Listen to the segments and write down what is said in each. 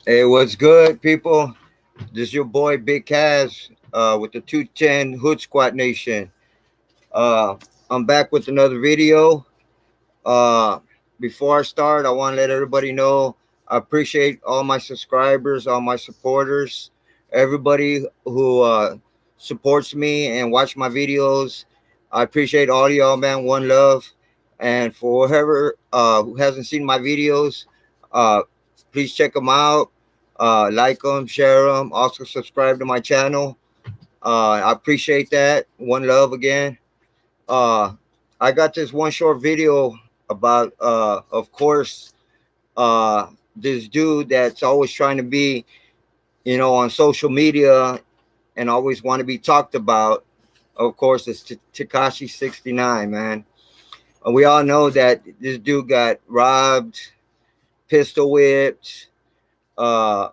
Hey, what's good, people? This is your boy Big Kaz with the 210 Hood Squad Nation. Uh, I'm back with another video. Uh, Before I start, I want to let everybody know I appreciate all my subscribers, all my supporters, everybody who supports me and watch my videos. I appreciate all y'all, man. One love. And for whoever who hasn't seen my videos, uh, please check them out. Like them, share them. Also subscribe to my channel. I appreciate that. One love again. uh I got this one short video about of course this dude that's always trying to be, on social media and always want to be talked about. Of course, it's Tekashi69, man. We all know that this dude got robbed, pistol whipped, uh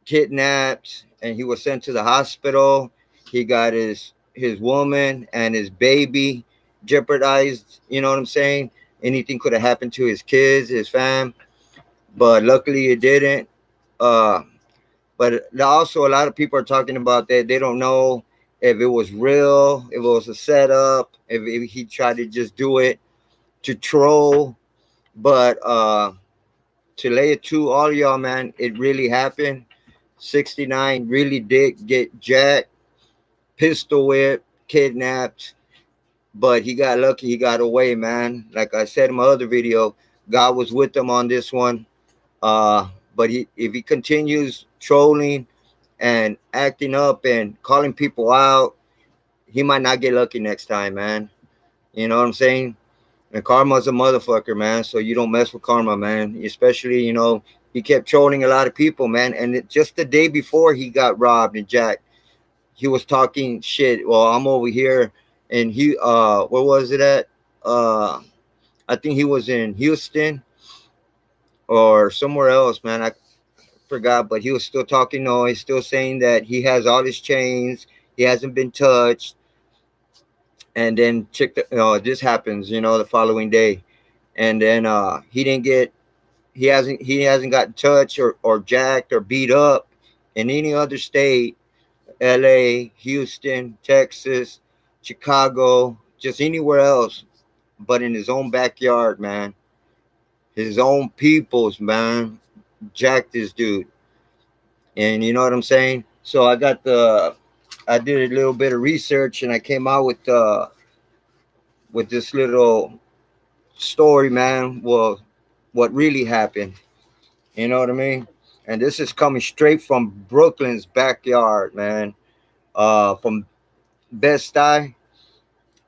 kidnapped, and he was sent to the hospital. He got his woman and his baby jeopardized. You know what I'm saying? Anything could have happened to his kids, his fam, but luckily it didn't. Uh, but also, a lot of people are talking about that they don't know if it was real, if it was a setup, if he tried to just do it to troll. But to lay it to all y'all, man, it really happened. 69 really did get jacked, pistol whipped, kidnapped, but he got lucky. He got away, man. Like I said in my other video, God was with him on this one. But if he continues trolling and acting up and calling people out, he might not get lucky next time, man. You know what I'm saying? And karma's a motherfucker, man. So you don't mess with karma, man. Especially, he kept trolling a lot of people, man. And just the day before he got robbed and jacked, he was talking shit. Well, I'm over here, and where was it at? I think he was in Houston or somewhere else, man. I forgot, but he was still talking noise, still saying that he has all his chains, he hasn't been touched. And then this happens, the following day, and then he hasn't gotten touched or jacked or beat up in any other state. LA, Houston, Texas, Chicago, just anywhere else, but in his own backyard, man. His own peoples, man, jacked this dude. And you know what I'm saying? So I did a little bit of research and I came out with this little story, man. Well, what really happened. You know what I mean? And this is coming straight from Brooklyn's backyard, man. From Best Eye.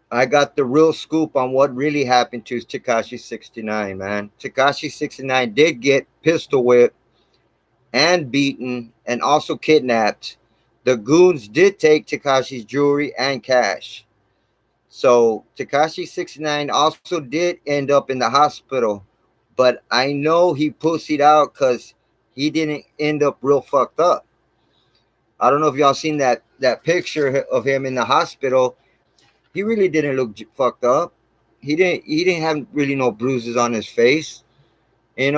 I got the real scoop on what really happened to Tekashi69, man. Tekashi69 did get pistol whipped and beaten and also kidnapped. The goons did take Tekashi's jewelry and cash. So Tekashi69 also did end up in the hospital, but I know he pussied out because he didn't end up real fucked up. I don't know if y'all seen that picture of him in the hospital. He really didn't look fucked up. He didn't have really no bruises on his face. And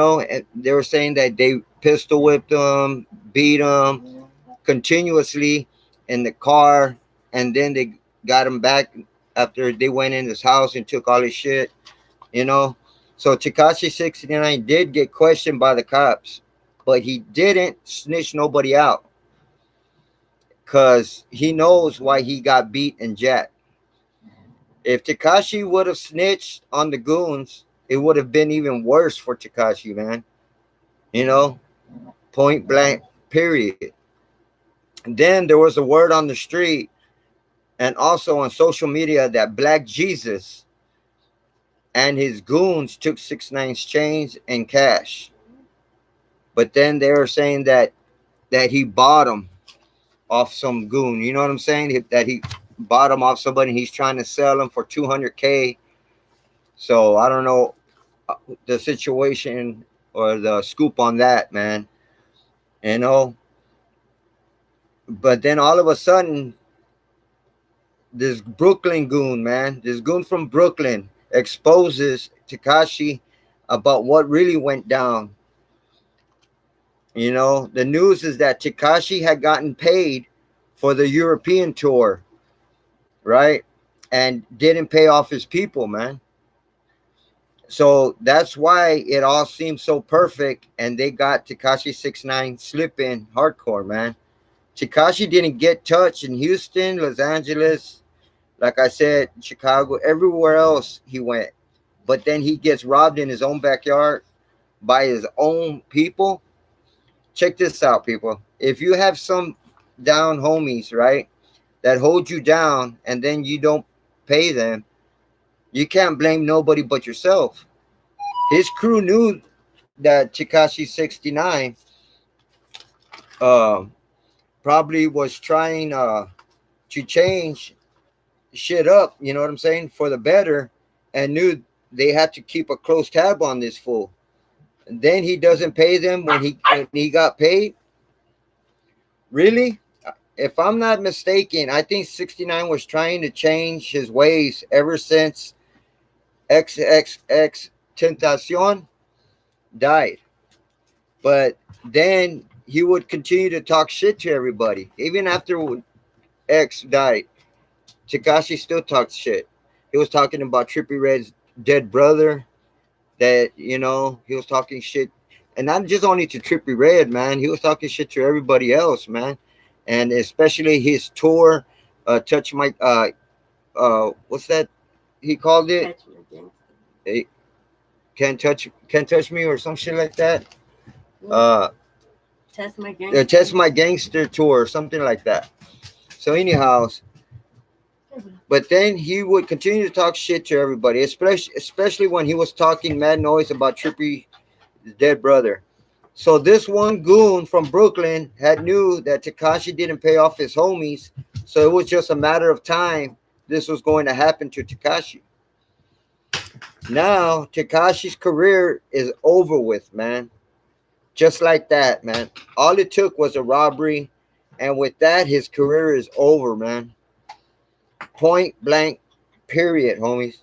they were saying that they pistol whipped him, beat him continuously in the car, and then they got him back after they went in his house and took all his shit. You know, so Tekashi69 did get questioned by the cops, but he didn't snitch nobody out because he knows why he got beat and jacked. If Tekashi would have snitched on the goons, it would have been even worse for Tekashi, man. You know, point blank, period. And then there was a word on the street and also on social media that Black Jesus and his goons took 6ix9ine's chains and cash. But then they were saying that he bought them off some goon. You know what I'm saying? That he bought them off somebody. He's trying to sell them for 200K. So I don't know the situation or the scoop on that, man. You know, but then all of a sudden, this Brooklyn goon, man, this goon from Brooklyn exposes Tekashi about what really went down. You know, the news is that Tekashi had gotten paid for the European tour, right? And didn't pay off his people, man. So that's why it all seems so perfect. And they got Tekashi 69 slipping hardcore, man. Tekashi didn't get touched in Houston, Los Angeles, like I said, Chicago, everywhere else he went. But then he gets robbed in his own backyard by his own people. Check this out, people. If you have some down homies, right, that hold you down and then you don't pay them, you can't blame nobody but yourself. His crew knew that Tekashi 69 uh, probably was trying to change shit up, you know what I'm saying, for the better, and knew they had to keep a close tab on this fool. And then he doesn't pay them when he got paid. Really? If I'm not mistaken, I think 69 was trying to change his ways ever since XXX Tentacion died. But then he would continue to talk shit to everybody. Even after X died, Takashi still talks shit. He was talking about Trippy Red's dead brother, that, he was talking shit. And not just only to Trippy Red, man. He was talking shit to everybody else, man. And especially his tour, Touch My, what's that he called it? Eh, can't touch me or some shit like that. Uh, Test My Gangster tour, something like that. So anyhow, but then he would continue to talk shit to everybody, especially when he was talking mad noise about Trippy's dead brother. So this one goon from Brooklyn had knew that Takashi didn't pay off his homies, so it was just a matter of time this was going to happen to Takashi. Now Takashi's career is over with, man. Just like that, man. All it took was a robbery, and with that, his career is over, man. Point blank, period, homies.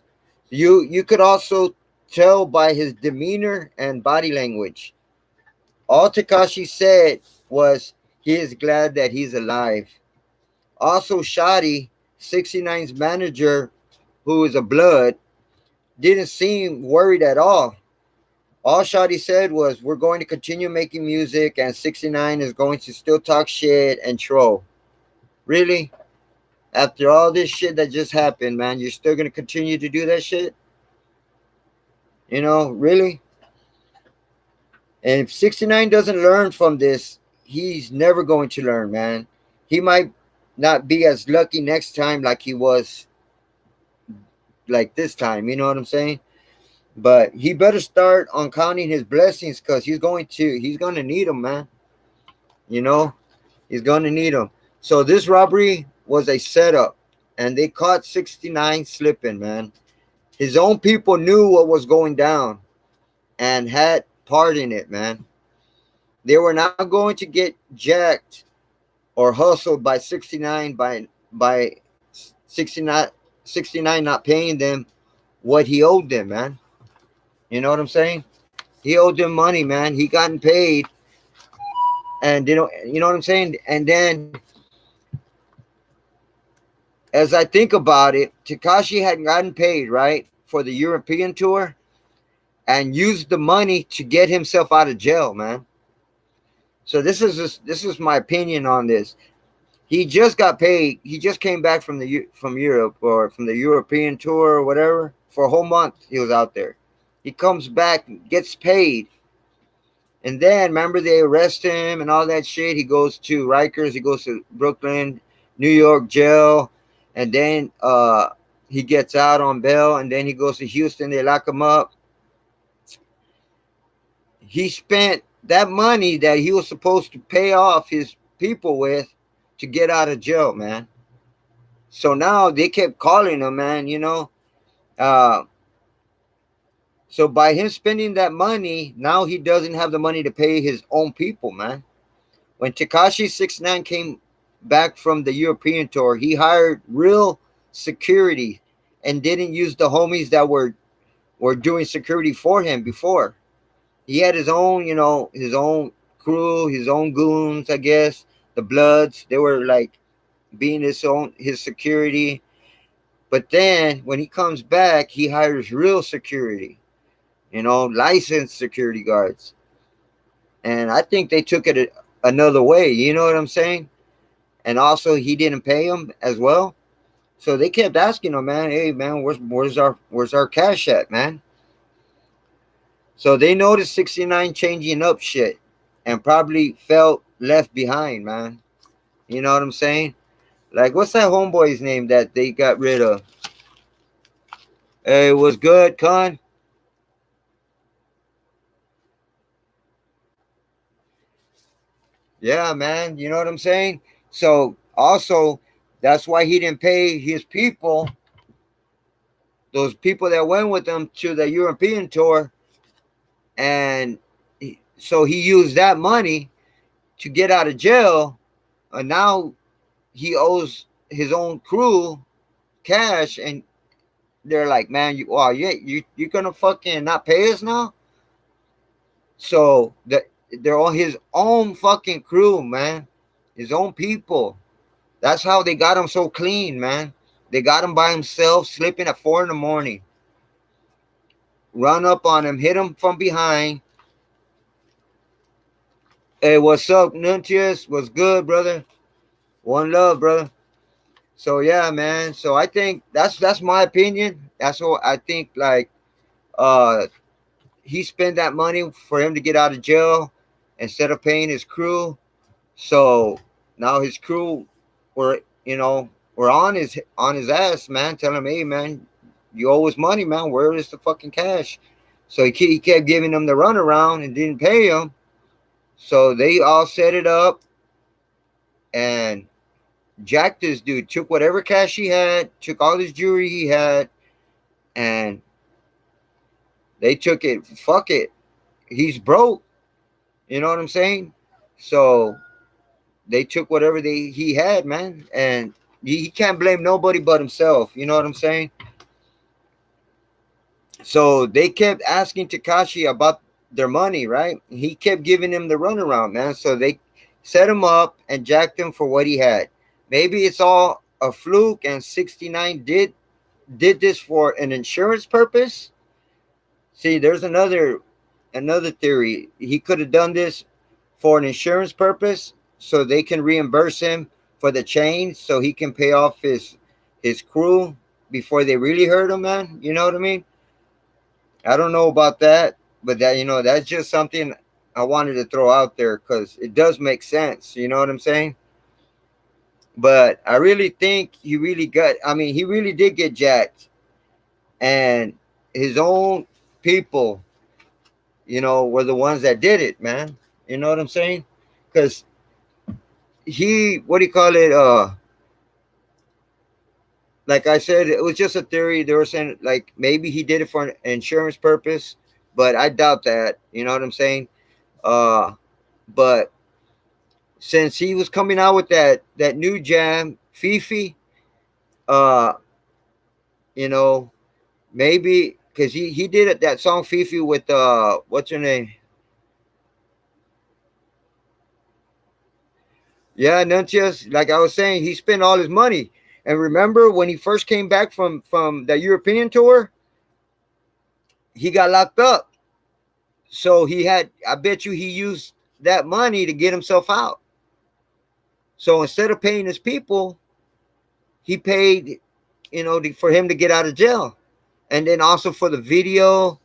You could also tell by his demeanor and body language. All Takashi said was he is glad that he's alive. Also, Shadi, 69's manager, who is a blood, didn't seem worried at all. All Shadi said was, we're going to continue making music, and 69 is going to still talk shit and troll. Really? After all this shit that just happened, man, you're still going to continue to do that shit? Really? And if 69 doesn't learn from this, he's never going to learn, man. He might not be as lucky next time like he was like this time, you know what I'm saying? But he better start on counting his blessings, because he's going to need them, man. You know, he's going to need them. So this robbery was a setup, and they caught 69 slipping, man. His own people knew what was going down and had part in it, man. They were not going to get jacked or hustled by 69 by 69 69 not paying them what he owed them, man. You know what I'm saying? He owed them money, man. He gotten paid, and you know what I'm saying. And then, as I think about it, Tekashi had gotten paid, right, for the European tour, and used the money to get himself out of jail, man. So this is my opinion on this. He just got paid. He just came back from Europe, or from the European tour or whatever. For a whole month he was out there. He comes back, gets paid, and then remember they arrest him and all that shit. He goes to Rikers. He goes to Brooklyn, New York jail, and then he gets out on bail, and then he goes to Houston. They lock him up. He spent that money that he was supposed to pay off his people with to get out of jail, man. So now they kept calling him, man, Uh, so by him spending that money, now he doesn't have the money to pay his own people, man. When Tekashi 69 came back from the European tour, he hired real security and didn't use the homies that were doing security for him before. He had his own crew, his own goons, I guess. The Bloods, they were like being his security. But then when he comes back, he hires real security, licensed security guards. And I think they took it another way. You know what I'm saying? And also, he didn't pay them as well. So they kept asking him, man, hey, man, where's our cash at, man? So they noticed 69 changing up shit and probably felt left behind, man. You know what I'm saying? Like, what's that homeboy's name that they got rid of? Hey, it was good, Con. Yeah, man. You know what I'm saying? So also, that's why he didn't pay his people, those people that went with him to the European tour, and so he used that money to get out of jail, and now he owes his own crew cash, and they're like, man, you're gonna fucking not pay us now. So they're on his own fucking crew, man, his own people. That's how they got him so clean, man. They got him by himself, sleeping at 4 in the morning. Run up on him, hit him from behind. Hey, what's up, Nuntius? What's good, brother? One love, brother. So yeah, man. So I think that's my opinion. That's what I think. Like, uh, he spent that money for him to get out of jail instead of paying his crew. So now his crew were, were on his ass, man. Telling him, hey, man, you owe us money, man. Where is the fucking cash? So he kept giving them the runaround and didn't pay him. So they all set it up and jacked this dude. Took whatever cash he had, took all his jewelry he had, and they took it. Fuck it. He's broke. You know what I'm saying? So they took whatever he had, man, and he can't blame nobody but himself. You know what I'm saying? So they kept asking Tekashi about their money, right? He kept giving him the runaround, man. So they set him up and jacked him for what he had. Maybe it's all a fluke, and 69 did this for an insurance purpose. See, there's another theory. He could have done this for an insurance purpose, so they can reimburse him for the change, so he can pay off his crew before they really hurt him, man. You know what I mean? I don't know about that, but that's just something I wanted to throw out there because it does make sense. You know what I'm saying? But I really think he really did get jacked, and his own people, were the ones that did it, man. You know what I'm saying? Because what do you call it? Like I said, it was just a theory. They were saying like maybe he did it for an insurance purpose, but I doubt that. You know what I'm saying? But since he was coming out with that new jam, Fifi, uh, you know, maybe because he did it, that song Fifi with what's her name? Yeah, Nuntius. Like I was saying, he spent all his money. And remember when he first came back from that European tour, he got locked up. So I bet you he used that money to get himself out. So instead of paying his people, he paid, for him to get out of jail. And then also for the video,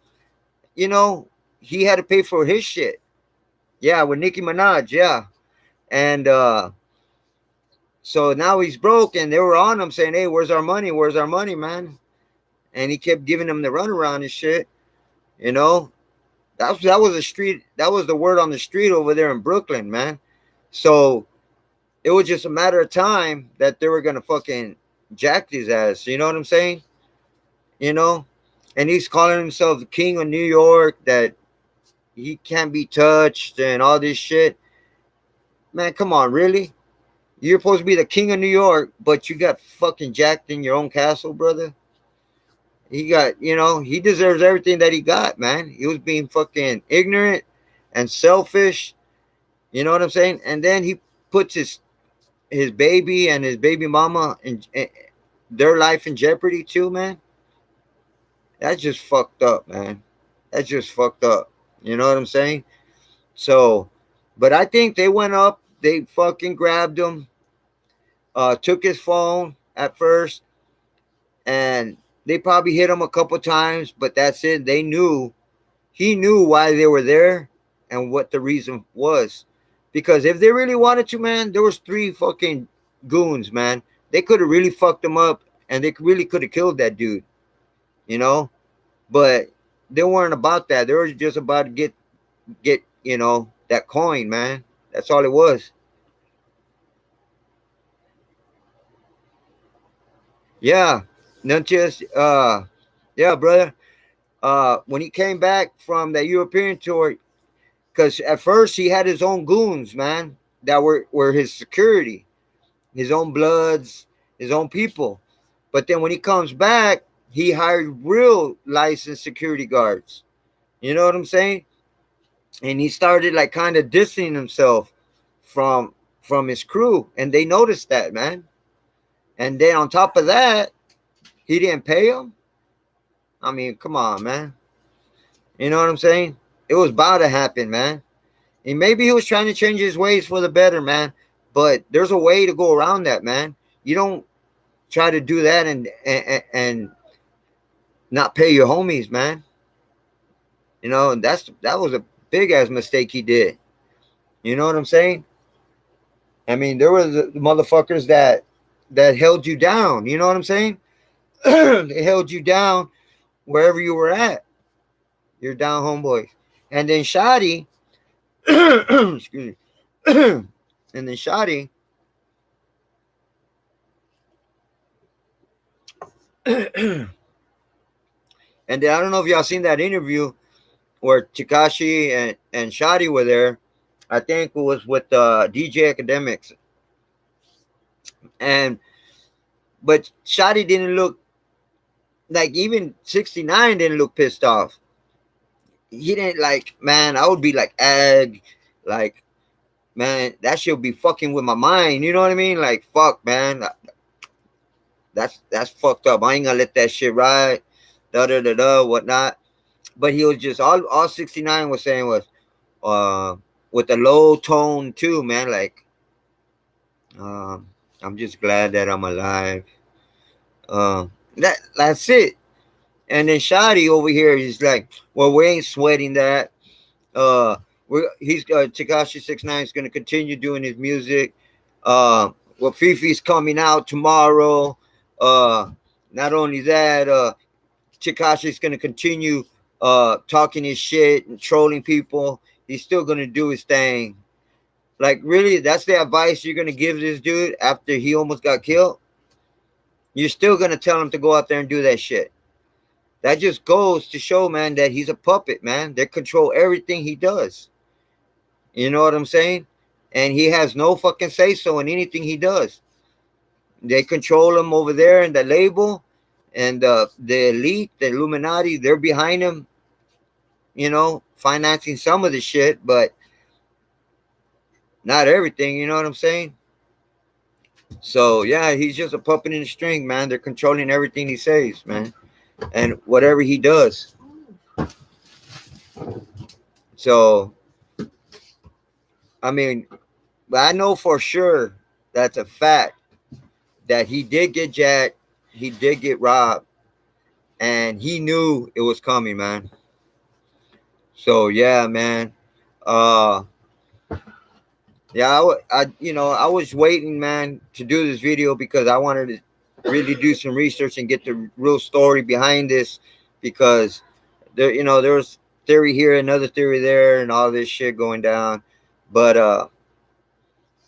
you know, he had to pay for his shit. Yeah, with Nicki Minaj, yeah. And so now he's broke, and they were on him saying, hey, where's our money? Where's our money, man? And he kept giving them the runaround and shit. You know, that was the word on the street over there in Brooklyn, man. So it was just a matter of time that they were gonna fucking jack his ass. You know what I'm saying? You know, and he's calling himself the king of New York, that he can't be touched and all this shit. Man, come on, really? You're supposed to be the king of New York, but you got fucking jacked in your own castle, brother. He deserves everything that he got, man. He was being fucking ignorant and selfish, You know what I'm saying? And then he puts his baby and his baby mama in their life in jeopardy too, man. That's just fucked up, man. That's just fucked up. You know what I'm saying? So, but I think they went up, they fucking grabbed him, took his phone at first, and they probably hit him a couple times, but that's it. They knew, he knew why they were there and what the reason was. Because if they really wanted to, man, there was three fucking goons, man. They could have really fucked him up, and they really could have killed that dude, you know? But they weren't about that. They were just about to get that coin, man. That's all it was. Yeah, not just yeah, brother. When he came back from that European tour, because at first he had his own goons, man, that were his security, his own bloods, his own people. But then when he comes back, he hired real licensed security guards. You know what I'm saying? And he started like kind of distancing himself from from his crew, and they noticed that, man. And then on top of that, he didn't pay them. I mean, come on, man. You know what I'm saying? It was bound to happen, man. And maybe he was trying to change his ways for the better, man. But there's a way to go around that, man. You don't try to do that and not pay your homies, man. You know, and that was a big ass mistake he did. You know what I'm saying? I mean, there was the motherfuckers that held you down. You know what I'm saying? They held you down wherever you were at. You're down, homeboys. And then Shotty, excuse me, and then Shotty, and then I don't know if y'all seen that interview where Takashi and Shotty were there. I think it was with DJ Academics, and but Shotty didn't look like, even 69 didn't look pissed off. He didn't, like, man. I would be like, ag, like, man, that shit be fucking with my mind. You know what I mean? Like, fuck, man, that's fucked up. I ain't gonna let that shit ride. Da da da da, whatnot. But he was just all 69 was saying was uh with a low tone too, man. Like, um, I'm just glad that I'm alive. That's it. And then Shotty over here is like, well, we ain't sweating that. Uh, he's Tekashi 69 is gonna continue doing his music. Well, Fifi's coming out tomorrow. Uh, Not only that, Tekashi's gonna continue talking his shit and trolling people. He's still gonna do his thing. Like, really, that's the advice you're gonna give this dude after he almost got killed? You're still gonna tell him to go out there and do that shit? That just goes to show, man, that he's a puppet, man. They control everything he does. You know what I'm saying? And he has no fucking say so in anything he does. They control him over there in the label, and the elite, the Illuminati, they're behind him, financing some of the shit, but not everything. You know what I'm saying? So yeah, he's just a puppet in the string, man. They're controlling everything he says, man, and whatever he does. So I mean, but I know for sure that's a fact that he did get jacked, he did get robbed, and he knew it was coming, man. So yeah, man. Uh, yeah, I was waiting, man, to do this video because I wanted to really do some research and get the real story behind this, because there was theory here, another theory there, and all this shit going down. But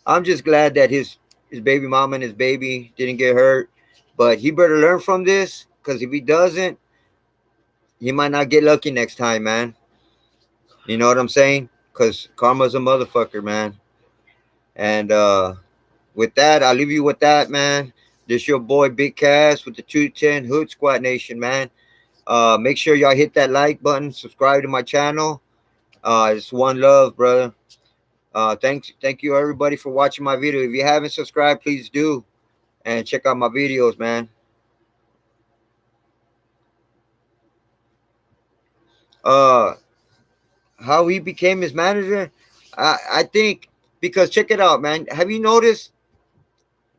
I'm just glad that his baby mama and his baby didn't get hurt. But he better learn from this, because if he doesn't, he might not get lucky next time, man. You know what I'm saying? Because karma's a motherfucker, man. And with that, I'll leave you with that, man. This your boy Big Cass with the 210 Hood Squad Nation, man. Make sure y'all hit that like button, subscribe to my channel. It's one love, brother. Thank you everybody for watching my video. If you haven't subscribed, please do, and check out my videos, man. Uh, how he became his manager, I think because check it out, man. Have you noticed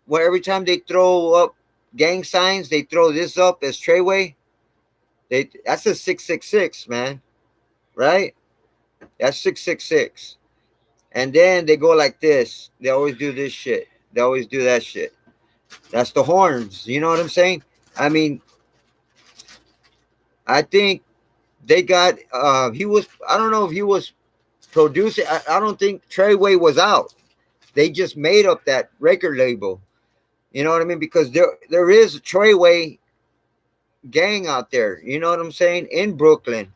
where every time they throw up gang signs, they throw this up as Treyway? That's a 666, man, right? That's 666. And then they go like this. They always do this shit. They always do that shit. That's the horns. You know what I'm saying? I mean, I think they got he was, I don't know if he was producing. I don't think Treyway was out. They just made up that record label. You know what I mean? Because there is a Treyway gang out there. You know what I'm saying? In Brooklyn.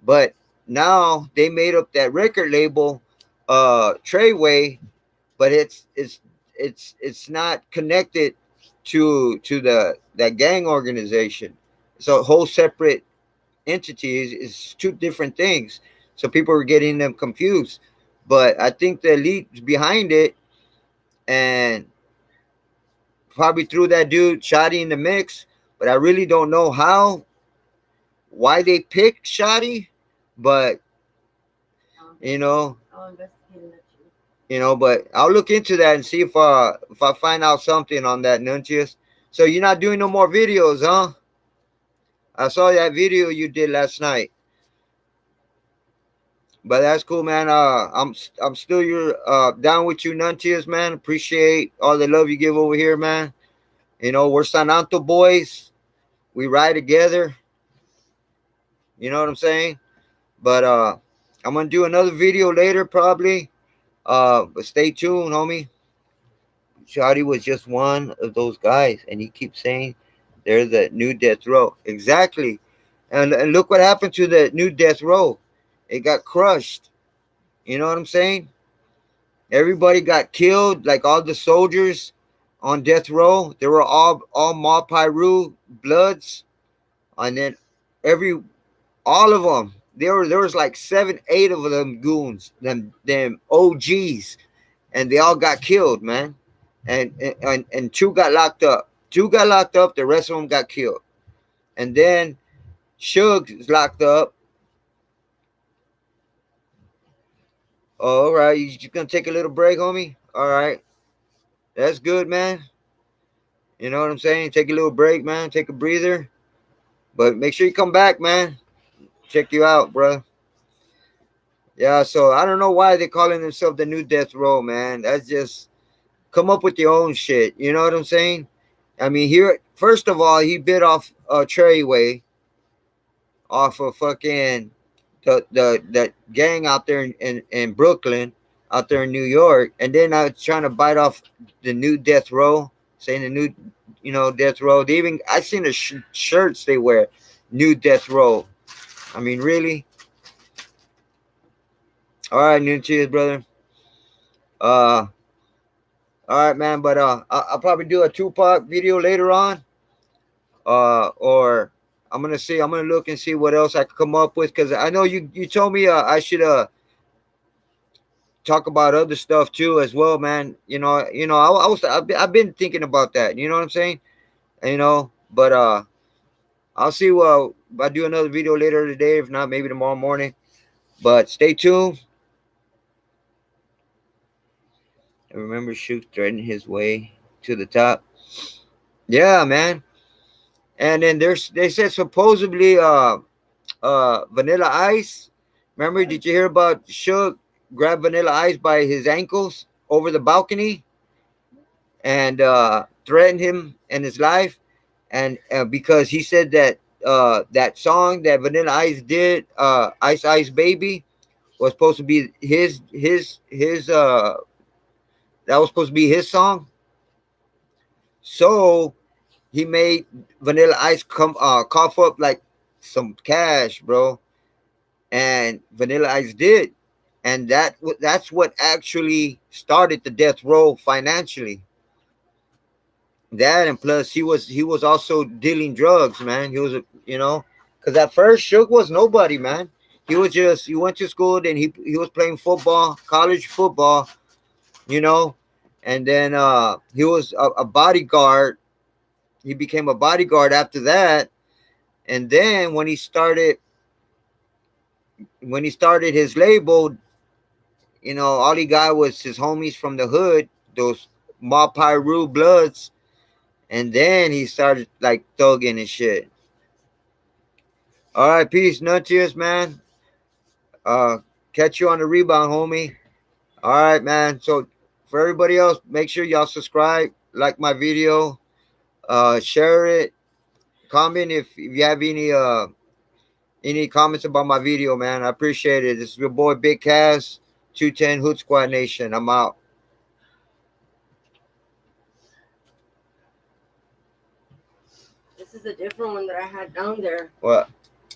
But now they made up that record label, Treyway, but it's not connected to the that gang organization. It's a whole separate entity. It's two different things. So people are getting them confused. But I think the elite behind it, and probably threw that dude Shotty in the mix. But I really don't know why they picked Shotty, but you know, but I'll look into that and see if I find out something on that, Nuntius. So you're not doing no more videos, huh? I saw that video you did last night. But that's cool, man. I'm still your down with you, Nuntius, man. Appreciate all the love you give over here, man. We're San Anto boys. We ride together. You know what I'm saying? But I'm gonna do another video later, probably. But stay tuned, homie. Shotty was just one of those guys, and he keeps saying they're the new death row. Exactly. And look what happened to the new death row. It got crushed. You know what I'm saying? Everybody got killed, like all the soldiers on death row. They were all Ma Pyru bloods, and then all of them. There was like 7, 8 of them goons, them OGs, and they all got killed, man. And two got locked up. Two got locked up. The rest of them got killed. And then Suge is locked up. Oh, all right, you gonna take a little break, homie? All right, that's good, man. You know what I'm saying? Take a little break, man. Take a breather, but make sure you come back, man. Check you out, bro. Yeah, so I don't know why they're calling themselves the new death row, man. That's just come up with your own shit. You know what I'm saying? I mean, here, first of all, he bit off Treyway off of fucking the gang out there in Brooklyn, out there in New York, and then I was trying to bite off the new death row, saying the new, death row. They even I seen the shirts they wear, new death row. I mean, really? All right, new cheers, brother. All right, man. But I'll probably do a Tupac video later on. Or I'm gonna look and see what else I could come up with, because I know you told me I should talk about other stuff too as well, man. I've been thinking about that. You know what I'm saying? But I'll see. If I do another video later today. If not, maybe tomorrow morning. But stay tuned. And remember, Shoot threatened his way to the top. Yeah, man. And then they said supposedly Vanilla Ice. Remember, did you hear about Suge grab Vanilla Ice by his ankles over the balcony and threatened him and his life? And because he said that that song that Vanilla Ice did, Ice Ice Baby, was supposed to be his that was supposed to be his song. So he made Vanilla Ice cough up like some cash, bro. And Vanilla Ice did, and that's what actually started the death row financially. That, and plus he was also dealing drugs, man. He was because at first Suge was nobody, man. He went to school, then he was playing football, college football, you know, and then he was a bodyguard. He became a bodyguard after that, and then when he started his label, all he got was his homies from the hood, those Ma Pyru Bloods, and then he started like thugging and shit. All right, peace, nuttiest man. Uh, Catch you on the rebound, homie. All right, man. So for everybody else, make sure y'all subscribe, like my video, share it, comment if you have any comments about my video, man. I appreciate it. This is your boy Big Cass, 210 Hood Squad Nation. I'm out. This is a different one that I had down there. What?